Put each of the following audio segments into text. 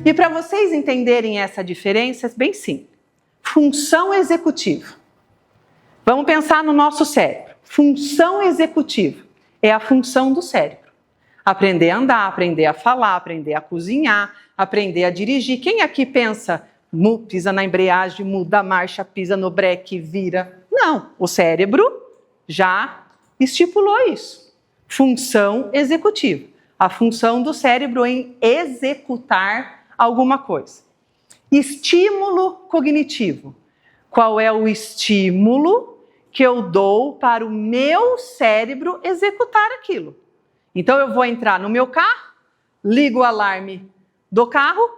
E para vocês entenderem essa diferença, é bem simples. Função executiva. Vamos pensar no nosso cérebro. Função executiva é a função do cérebro. Aprender a andar, aprender a falar, aprender a cozinhar, aprender a dirigir. Quem aqui pensa, pisa na embreagem, muda a marcha, pisa no breque, vira? Não, o cérebro já estipulou isso. Função executiva. A função do cérebro em executar alguma coisa. Estímulo cognitivo. Qual é o estímulo que eu dou para o meu cérebro executar aquilo? Então eu vou entrar no meu carro, ligo o alarme do carro,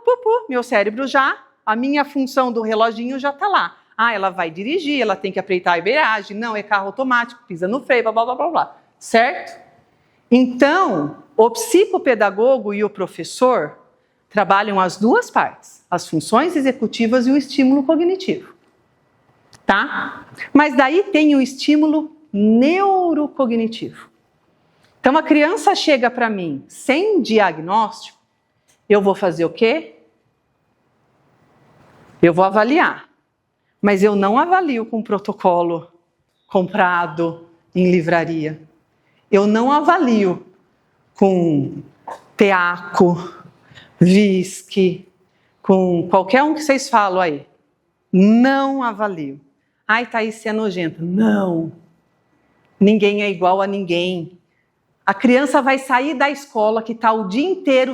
meu cérebro a minha função do reloginho já está lá. Ah, ela vai dirigir, ela tem que apertar a embreagem, não, é carro automático, pisa no freio, blá, blá, blá, blá. Certo? Então, o psicopedagogo e o professor trabalham as duas partes, as funções executivas e o estímulo cognitivo. Tá? Mas daí tem o estímulo neurocognitivo. Então a criança chega para mim sem diagnóstico, eu vou fazer o quê? Eu vou avaliar. Mas eu não avalio com protocolo comprado em livraria. Eu não avalio com teaco, VISC, com qualquer um que vocês falam aí. Não avalio. Ai, Thaís, você é nojenta. Não. Ninguém é igual a ninguém. A criança vai sair da escola que está o dia inteiro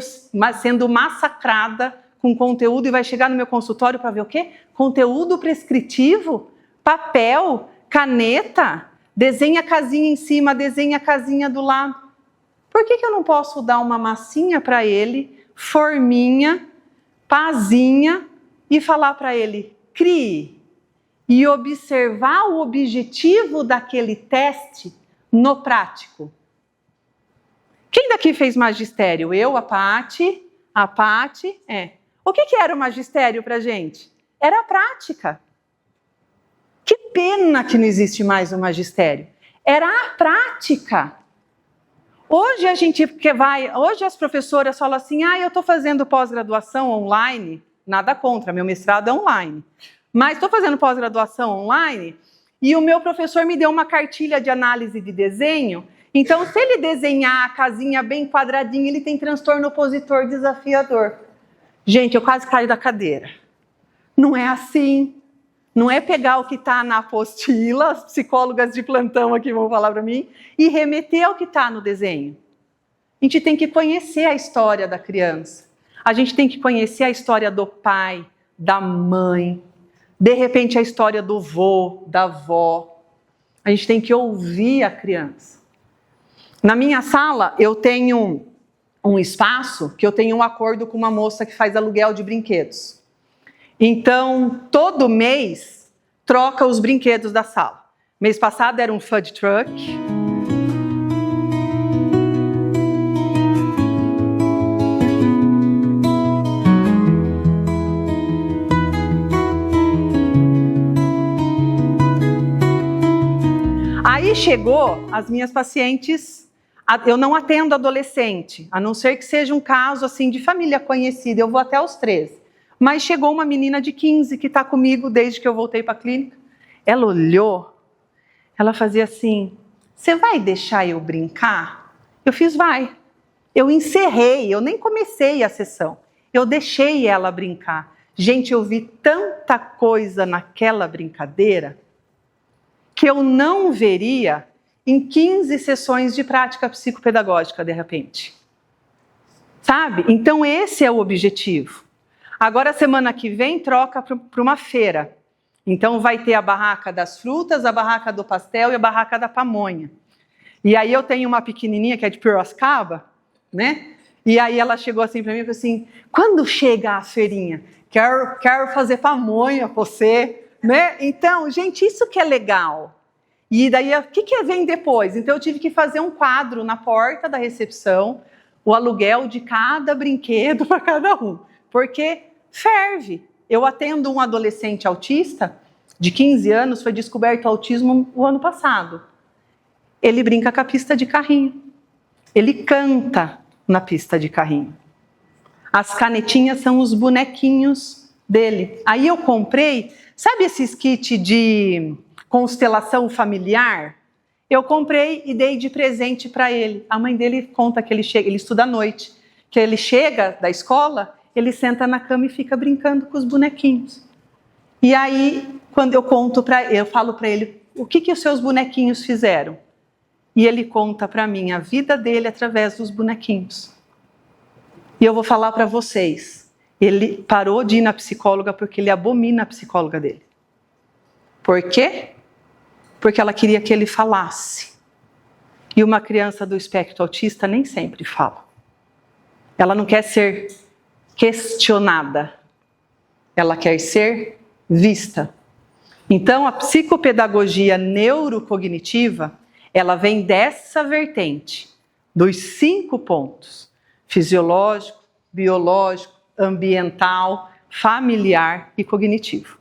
sendo massacrada com conteúdo e vai chegar no meu consultório para ver o quê? Conteúdo prescritivo, papel, caneta, desenha a casinha em cima, desenha a casinha do lado. Por que eu não posso dar uma massinha para ele, forminha, pazinha e falar para ele, crie e observar o objetivo daquele teste no prático? Quem daqui fez magistério? Eu, a Paty, O que era o magistério para a gente? Era a prática. Que pena que não existe mais o magistério. Era a prática. Hoje hoje as professoras falam assim, eu estou fazendo pós-graduação online, nada contra, meu mestrado é online, mas estou fazendo pós-graduação online e o meu professor me deu uma cartilha de análise de desenho. Então, se ele desenhar a casinha bem quadradinha, ele tem transtorno opositor desafiador. Gente, eu quase caí da cadeira. Não é assim. Não é pegar o que está na apostila, as psicólogas de plantão aqui vão falar para mim, e remeter ao que está no desenho. A gente tem que conhecer a história da criança. A gente tem que conhecer a história do pai, da mãe, de repente a história do vô, da avó. A gente tem que ouvir a criança. Na minha sala, eu tenho um espaço que eu tenho um acordo com uma moça que faz aluguel de brinquedos. Então, todo mês, troca os brinquedos da sala. Mês passado era um food truck. Aí chegou as minhas pacientes. Eu não atendo adolescente, a não ser que seja um caso assim de família conhecida, eu vou até os 13. Mas chegou uma menina de 15 que está comigo desde que eu voltei para a clínica. Ela olhou, ela fazia assim, você vai deixar eu brincar? Eu fiz, vai. Eu encerrei, eu nem comecei a sessão, eu deixei ela brincar. Gente, eu vi tanta coisa naquela brincadeira que eu não veria em 15 sessões de prática psicopedagógica, de repente. Sabe? Então esse é o objetivo. Agora, semana que vem, troca para uma feira. Então vai ter a barraca das frutas, a barraca do pastel e a barraca da pamonha. E aí eu tenho uma pequenininha que é de Piracicaba, né? E aí ela chegou assim para mim e falou assim, quando chega a feirinha? Quero fazer pamonha para você, né? Então, gente, isso que é legal. E daí, o que vem depois? Então, eu tive que fazer um quadro na porta da recepção, o aluguel de cada brinquedo para cada um, porque ferve. Eu atendo um adolescente autista de 15 anos, foi descoberto autismo o ano passado. Ele brinca com a pista de carrinho, ele canta na pista de carrinho. As canetinhas são os bonequinhos dele. Aí eu comprei, sabe esses kits de constelação familiar? Eu comprei e dei de presente para ele. A mãe dele conta que ele estuda à noite, que ele chega da escola, ele senta na cama e fica brincando com os bonequinhos. E aí, quando eu falo para ele, o que os seus bonequinhos fizeram? E ele conta para mim a vida dele através dos bonequinhos. E eu vou falar para vocês, ele parou de ir na psicóloga porque ele abomina a psicóloga dele. Por quê? Porque ela queria que ele falasse. E uma criança do espectro autista nem sempre fala. Ela não quer ser questionada. Ela quer ser vista. Então, a psicopedagogia neurocognitiva, ela vem dessa vertente, dos 5 pontos: fisiológico, biológico, ambiental, familiar e cognitivo.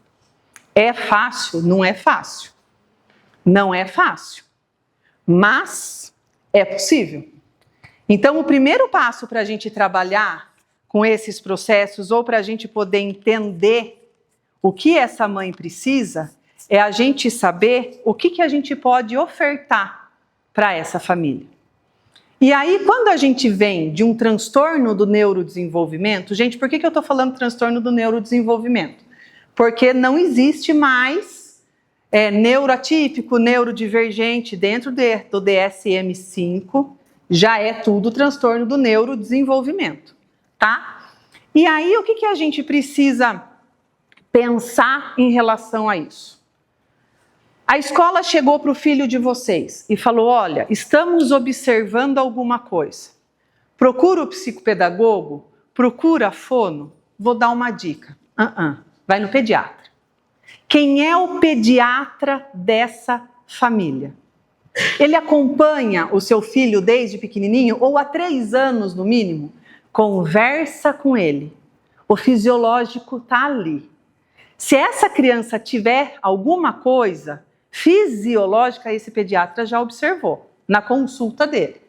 É fácil? Não é fácil. Não é fácil, mas é possível. Então, o primeiro passo para a gente trabalhar com esses processos, ou para a gente poder entender o que essa mãe precisa, é a gente saber o que a gente pode ofertar para essa família. E aí, quando a gente vem de um transtorno do neurodesenvolvimento, gente, por que eu estou falando transtorno do neurodesenvolvimento? Porque não existe mais neuroatípico, neurodivergente, dentro do DSM-5, já é tudo transtorno do neurodesenvolvimento, tá? E aí, o que a gente precisa pensar em relação a isso? A escola chegou para o filho de vocês e falou, olha, estamos observando alguma coisa. Procura o psicopedagogo, procura a fono, vou dar uma dica. Vai no pediatra. Quem é o pediatra dessa família? Ele acompanha o seu filho desde pequenininho, ou há 3 anos no mínimo? Conversa com ele. O fisiológico está ali. Se essa criança tiver alguma coisa fisiológica, esse pediatra já observou na consulta dele,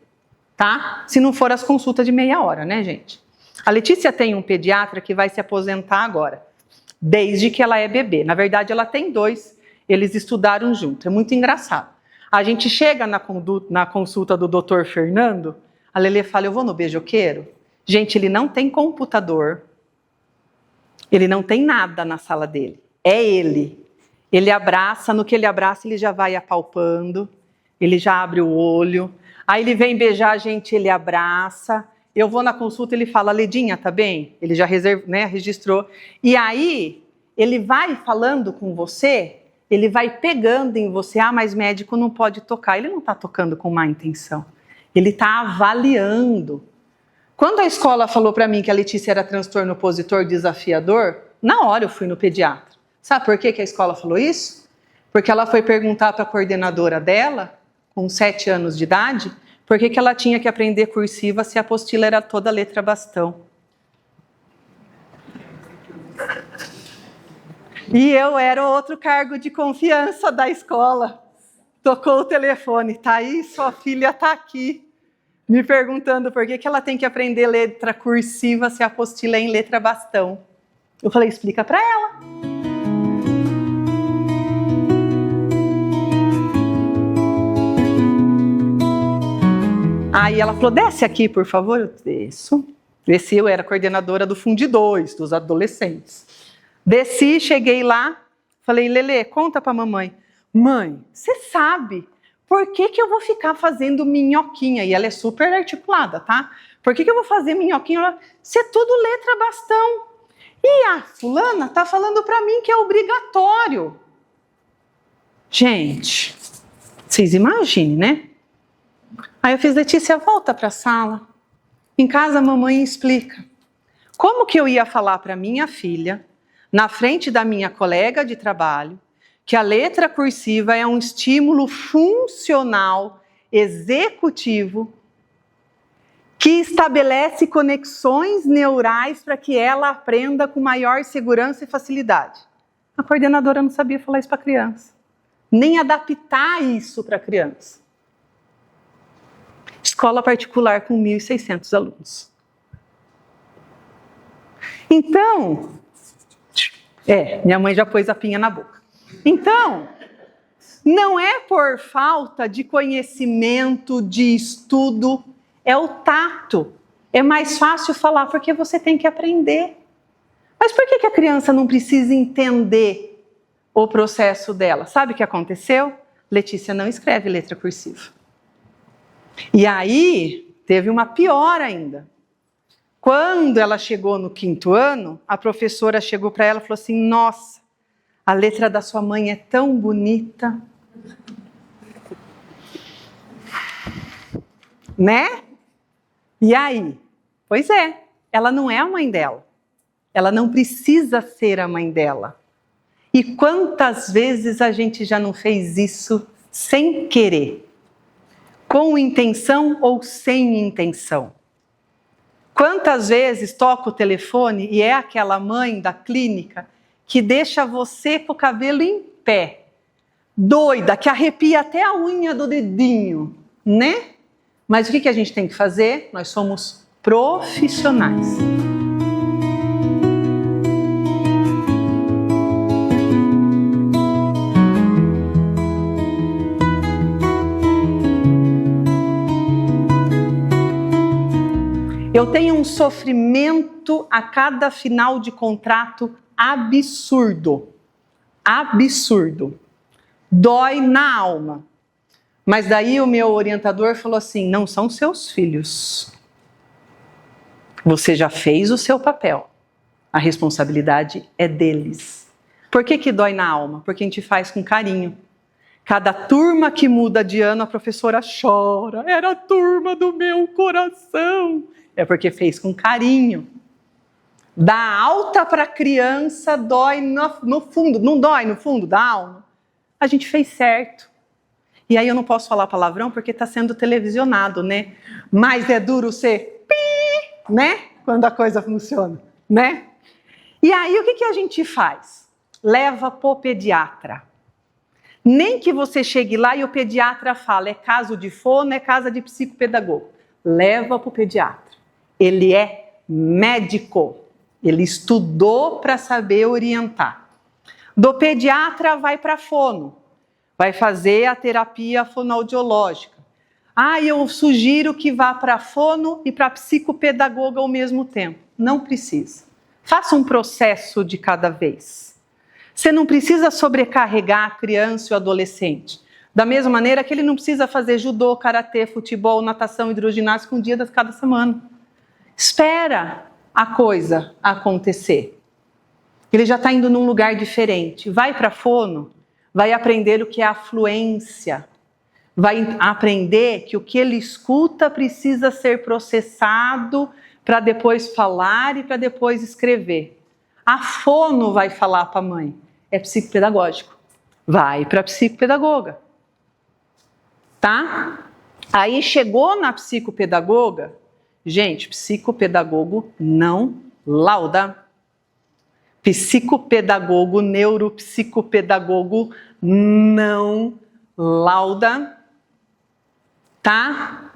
tá? Se não for as consultas de meia hora, né, gente? A Letícia tem um pediatra que vai se aposentar agora, desde que ela é bebê. Na verdade, ela tem 2, eles estudaram junto. É muito engraçado. A gente chega na consulta do Dr. Fernando, a Lelê fala, eu vou no beijoqueiro? Gente, ele não tem computador, ele não tem nada na sala dele. É ele. Ele abraça, no que ele abraça, ele já vai apalpando, ele já abre o olho. Aí ele vem beijar a gente, ele abraça. Eu vou na consulta, ele fala, Ledinha, tá bem? Ele já registrou. E aí, ele vai falando com você, ele vai pegando em você, mas médico não pode tocar. Ele não está tocando com má intenção. Ele está avaliando. Quando a escola falou para mim que a Letícia era transtorno opositor desafiador, na hora eu fui no pediatra. Sabe por que a escola falou isso? Porque ela foi perguntar para a coordenadora dela, com 7 anos de idade, por que ela tinha que aprender cursiva se a apostila era toda letra bastão. E eu era outro cargo de confiança da escola. Tocou o telefone, tá aí, sua filha tá aqui, me perguntando por que ela tem que aprender letra cursiva se a apostila é em letra bastão. Eu falei, explica para ela. Aí ela falou, desce aqui, por favor. Eu desço. Desci, eu era coordenadora do Fundi 2, dos adolescentes. Desci, cheguei lá, falei, Lelê, conta pra mamãe. Mãe, você sabe por que eu vou ficar fazendo minhoquinha? E ela é super articulada, tá? Por que eu vou fazer minhoquinha? Isso é tudo letra bastão. E a fulana tá falando pra mim que é obrigatório. Gente, vocês imaginem, né? Aí eu fiz, Letícia, volta para a sala. Em casa a mamãe explica. Como que eu ia falar para minha filha, na frente da minha colega de trabalho, que a letra cursiva é um estímulo funcional, executivo, que estabelece conexões neurais para que ela aprenda com maior segurança e facilidade? A coordenadora não sabia falar isso para a criança, nem adaptar isso para a criança. Escola particular com 1.600 alunos. Então, minha mãe já pôs a pinha na boca. Então, não é por falta de conhecimento, de estudo, é o tato. É mais fácil falar porque você tem que aprender. Mas por que a criança não precisa entender o processo dela? Sabe o que aconteceu? Letícia não escreve letra cursiva. E aí, teve uma pior ainda. Quando ela chegou no 5º ano, a professora chegou para ela e falou assim: nossa, a letra da sua mãe é tão bonita. Né? E aí? Pois é, ela não é a mãe dela. Ela não precisa ser a mãe dela. E quantas vezes a gente já não fez isso sem querer? Com intenção ou sem intenção? Quantas vezes toca o telefone e é aquela mãe da clínica que deixa você com o cabelo em pé, doida, que arrepia até a unha do dedinho, né? Mas o que a gente tem que fazer? Nós somos profissionais. Eu tenho um sofrimento a cada final de contrato absurdo. Absurdo. Dói na alma. Mas daí o meu orientador falou assim: não são seus filhos. Você já fez o seu papel. A responsabilidade é deles. Por que dói na alma? Porque a gente faz com carinho. Cada turma que muda de ano, a professora chora. Era a turma do meu coração. É porque fez com carinho. Da alta para a criança, dói no fundo. Não dói no fundo da alma? A gente fez certo. E aí eu não posso falar palavrão porque está sendo televisionado, né? Mas é duro ser pi, né? Quando a coisa funciona, né? E aí o que a gente faz? Leva para o pediatra. Nem que você chegue lá e o pediatra fala: é caso de fono, é casa de psicopedagogo. Leva para o pediatra. Ele é médico. Ele estudou para saber orientar. Do pediatra vai para fono. Vai fazer a terapia fonoaudiológica. Eu sugiro que vá para fono e para psicopedagoga ao mesmo tempo. Não precisa. Faça um processo de cada vez. Você não precisa sobrecarregar a criança e o adolescente. Da mesma maneira que ele não precisa fazer judô, karatê, futebol, natação, hidroginástica um dia de cada semana. Espera a coisa acontecer. Ele já está indo num lugar diferente. Vai para fono, vai aprender o que é a fluência. Vai aprender que o que ele escuta precisa ser processado para depois falar e para depois escrever. A fono vai falar para a mãe. É psicopedagógico. Vai para a psicopedagoga. Tá? Aí chegou na psicopedagoga. Gente, psicopedagogo não lauda. Psicopedagogo, neuropsicopedagogo não lauda. Tá?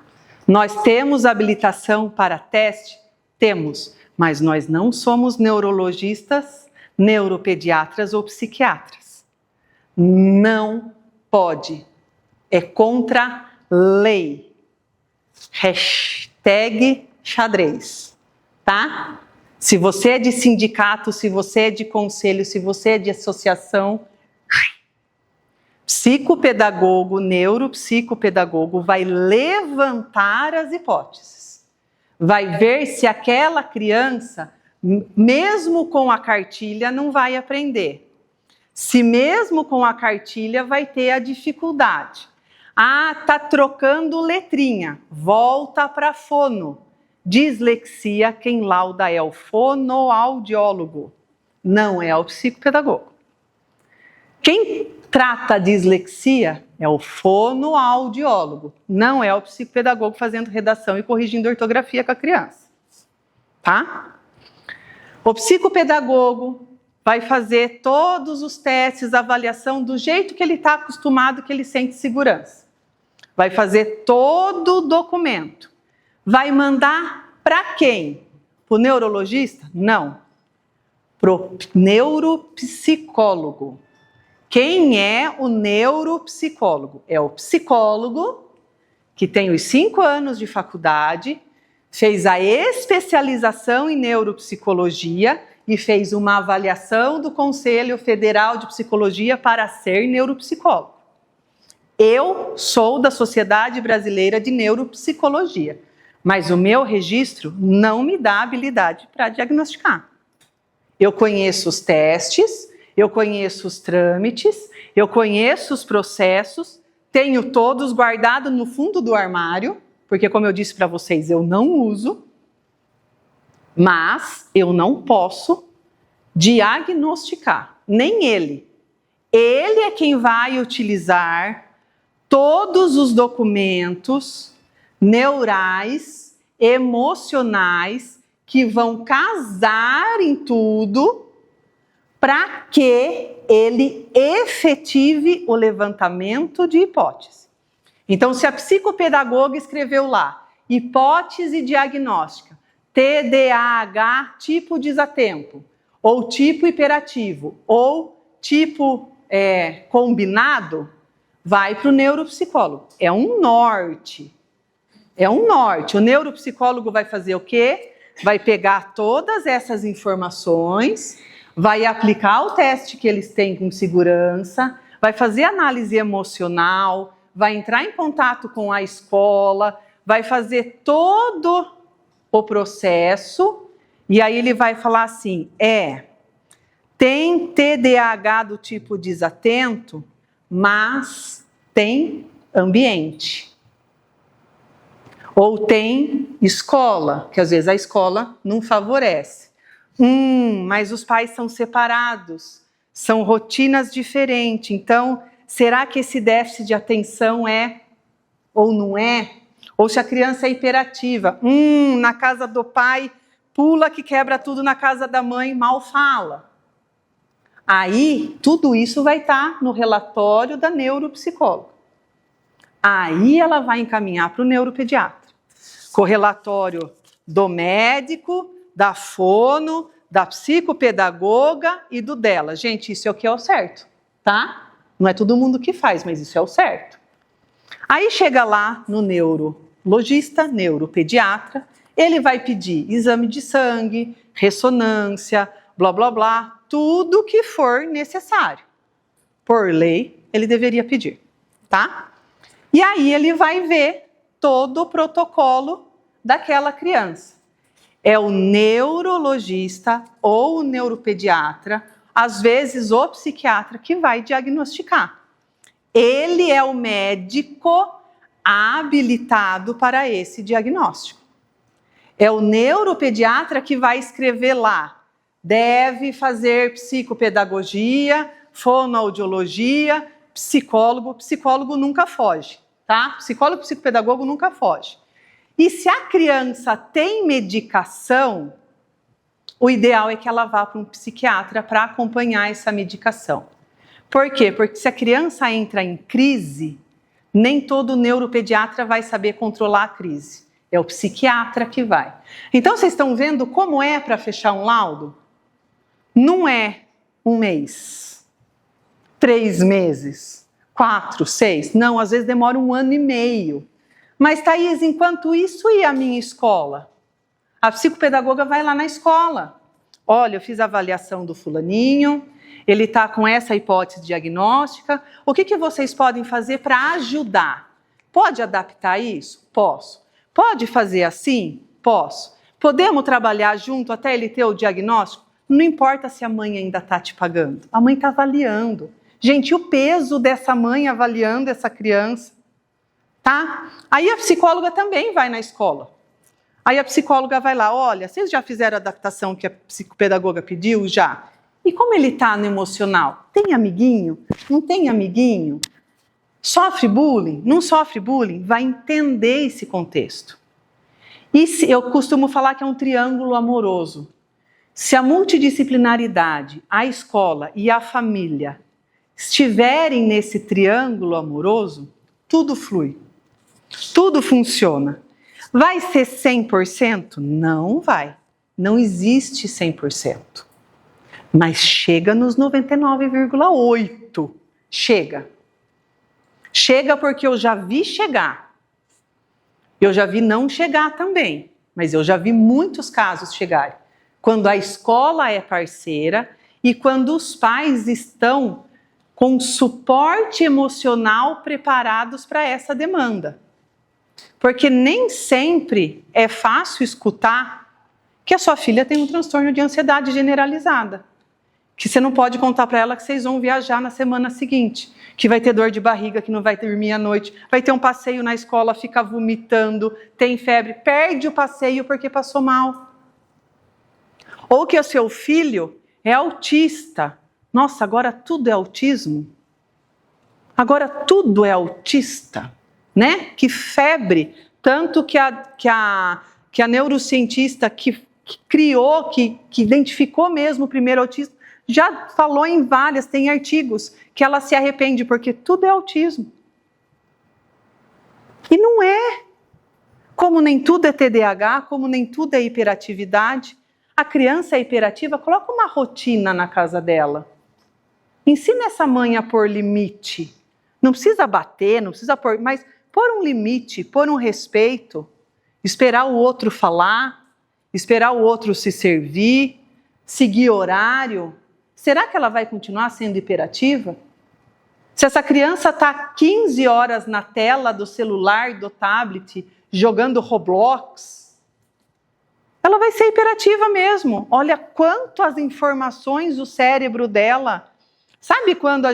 Nós temos habilitação para teste? Temos, mas nós não somos neurologistas, neuropediatras ou psiquiatras. Não pode. É contra lei. Hashtag xadrez. Tá? Se você é de sindicato, se você é de conselho, se você é de associação, psicopedagogo, neuropsicopedagogo vai levantar as hipóteses. Vai ver se aquela criança, mesmo com a cartilha, não vai aprender. Se mesmo com a cartilha vai ter a dificuldade. Tá trocando letrinha. Volta para fono. Dislexia, quem lauda é o fonoaudiólogo, não é o psicopedagogo. Quem trata a dislexia é o fonoaudiólogo, não é o psicopedagogo fazendo redação e corrigindo ortografia com a criança. Tá? O psicopedagogo vai fazer todos os testes, avaliação do jeito que ele está acostumado, que ele sente segurança. Vai fazer todo o documento. Vai mandar para quem? Para o neurologista? Não. Para o neuropsicólogo. Quem é o neuropsicólogo? É o psicólogo que tem os 5 anos de faculdade, fez a especialização em neuropsicologia e fez uma avaliação do Conselho Federal de Psicologia para ser neuropsicólogo. Eu sou da Sociedade Brasileira de Neuropsicologia, mas o meu registro não me dá habilidade para diagnosticar. Eu conheço os testes, eu conheço os trâmites, eu conheço os processos, tenho todos guardados no fundo do armário, porque como eu disse para vocês, eu não uso, mas eu não posso diagnosticar, nem ele. Ele é quem vai utilizar todos os documentos neurais, emocionais, que vão casar em tudo para que ele efetive o levantamento de hipótese. Então, se a psicopedagoga escreveu lá, hipótese diagnóstica, TDAH tipo desatento, ou tipo hiperativo, ou tipo combinado, vai para o neuropsicólogo. É um norte. É um norte. O neuropsicólogo vai fazer o quê? Vai pegar todas essas informações, vai aplicar o teste que eles têm com segurança, vai fazer análise emocional, vai entrar em contato com a escola, vai fazer todo o processo e aí ele vai falar assim, tem TDAH do tipo desatento, mas tem ambiente. Ou tem escola, que às vezes a escola não favorece. Mas os pais são separados, são rotinas diferentes. Então, será que esse déficit de atenção é ou não é? Ou se a criança é hiperativa, na casa do pai, pula que quebra tudo, na casa da mãe, mal fala. Aí, tudo isso vai estar no relatório da neuropsicóloga. Aí ela vai encaminhar para o neuropediatra. Com o relatório do médico, da fono, da psicopedagoga e do dela. Gente, isso é o que é o certo, tá? Não é todo mundo que faz, mas isso é o certo. Aí chega lá no neurologista, neuropediatra, ele vai pedir exame de sangue, ressonância, blá, blá, blá, tudo que for necessário. Por lei, ele deveria pedir, tá? E aí ele vai ver todo o protocolo daquela criança. É o neurologista ou o neuropediatra, às vezes o psiquiatra, que vai diagnosticar. Ele é o médico habilitado para esse diagnóstico. É o neuropediatra que vai escrever lá, deve fazer psicopedagogia, fonoaudiologia, psicólogo nunca foge, tá? Psicólogo, psicopedagogo nunca foge. E se a criança tem medicação, o ideal é que ela vá para um psiquiatra para acompanhar essa medicação. Por quê? Porque se a criança entra em crise, nem todo neuropediatra vai saber controlar a crise. É o psiquiatra que vai. Então, vocês estão vendo como é para fechar um laudo? Não é 1 mês, 3 meses, 4, 6. Não, às vezes demora 1 ano e meio. Mas, Thaís, enquanto isso, e a minha escola? A psicopedagoga vai lá na escola. Olha, eu fiz a avaliação do fulaninho, ele está com essa hipótese diagnóstica. O que vocês podem fazer para ajudar? Pode adaptar isso? Posso. Pode fazer assim? Posso. Podemos trabalhar junto até ele ter o diagnóstico? Não importa se a mãe ainda está te pagando. A mãe está avaliando. Gente, o peso dessa mãe avaliando essa criança, tá? Aí a psicóloga também vai na escola. Aí a psicóloga vai lá, olha, vocês já fizeram a adaptação que a psicopedagoga pediu? Já. E como ele está no emocional? Tem amiguinho? Não tem amiguinho? Sofre bullying? Não sofre bullying? Vai entender esse contexto. E eu costumo falar que é um triângulo amoroso. Se a multidisciplinaridade, a escola e a família estiverem nesse triângulo amoroso, tudo flui, tudo funciona. Vai ser 100%? Não vai. Não existe 100%. Mas chega nos 99,8%. Chega. Chega porque eu já vi chegar. Eu já vi não chegar também. Mas eu já vi muitos casos chegarem. Quando a escola é parceira e quando os pais estão com suporte emocional preparados para essa demanda. Porque nem sempre é fácil escutar que a sua filha tem um transtorno de ansiedade generalizada. Que você não pode contar para ela que vocês vão viajar na semana seguinte, que vai ter dor de barriga, que não vai dormir à noite, vai ter um passeio na escola, fica vomitando, tem febre, perde o passeio porque passou mal. Ou que o seu filho é autista. Nossa, agora tudo é autismo? Agora tudo é autista, né? Que febre. Tanto que a neurocientista que criou, que identificou mesmo o primeiro autista, já falou em várias, tem artigos, que ela se arrepende, porque tudo é autismo. E não é. Como nem tudo é TDAH, como nem tudo é hiperatividade. A criança é hiperativa, coloca uma rotina na casa dela. Ensina essa mãe a pôr limite. Não precisa bater, não precisa pôr, mas pôr um limite, pôr um respeito, esperar o outro falar, esperar o outro se servir, seguir horário. Será que ela vai continuar sendo hiperativa? Se essa criança está 15 horas na tela do celular, do tablet, jogando Roblox, ela vai ser hiperativa mesmo. Olha quantas informações o cérebro dela... Sabe quando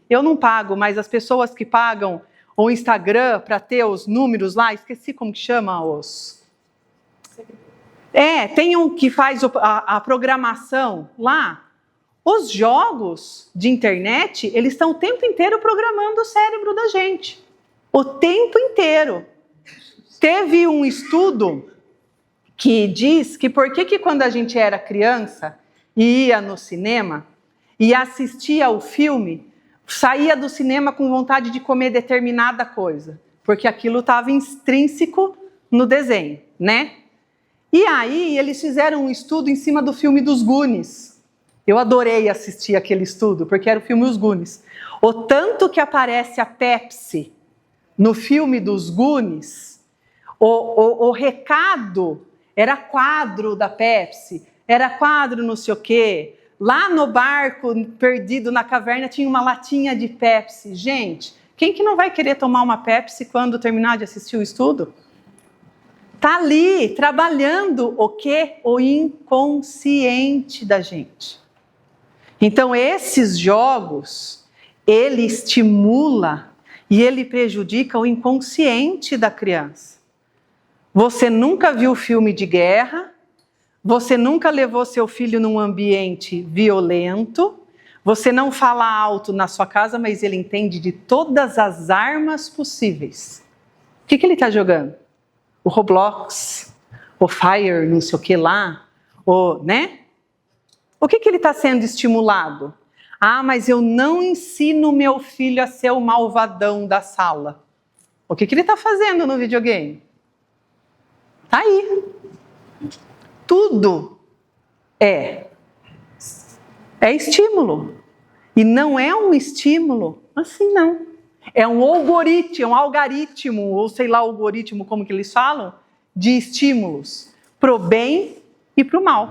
eu não pago, mas as pessoas que pagam o Instagram para ter os números lá, esqueci como que chama tem um que faz a programação lá. Os jogos de internet, eles estão o tempo inteiro programando o cérebro da gente. O tempo inteiro. Teve um estudo que diz que por que quando a gente era criança e ia no cinema e assistia ao filme, saía do cinema com vontade de comer determinada coisa, porque aquilo estava intrínseco no desenho, né? E aí eles fizeram um estudo em cima do filme dos Goonies. Eu adorei assistir aquele estudo, porque era o filme Os Goonies. O tanto que aparece a Pepsi no filme dos Goonies, o recado era quadro da Pepsi, era quadro não sei o quê. Lá no barco, perdido na caverna, tinha uma latinha de Pepsi. Gente, quem que não vai querer tomar uma Pepsi quando terminar de assistir o estudo? Está ali, trabalhando o quê? O inconsciente da gente. Então, esses jogos, ele estimula e ele prejudica o inconsciente da criança. Você nunca viu filme de guerra, você nunca levou seu filho num ambiente violento, você não fala alto na sua casa, mas ele entende de todas as armas possíveis. O que ele está jogando? O Roblox, o Fire, não sei o que lá, né? O que ele está sendo estimulado? Ah, mas eu não ensino meu filho a ser o malvadão da sala. O que ele está fazendo no videogame? Está aí. Tudo é estímulo. E não é um estímulo assim, não. É um algoritmo, ou sei lá, algoritmo, como que eles falam, de estímulos, pro bem e pro mal.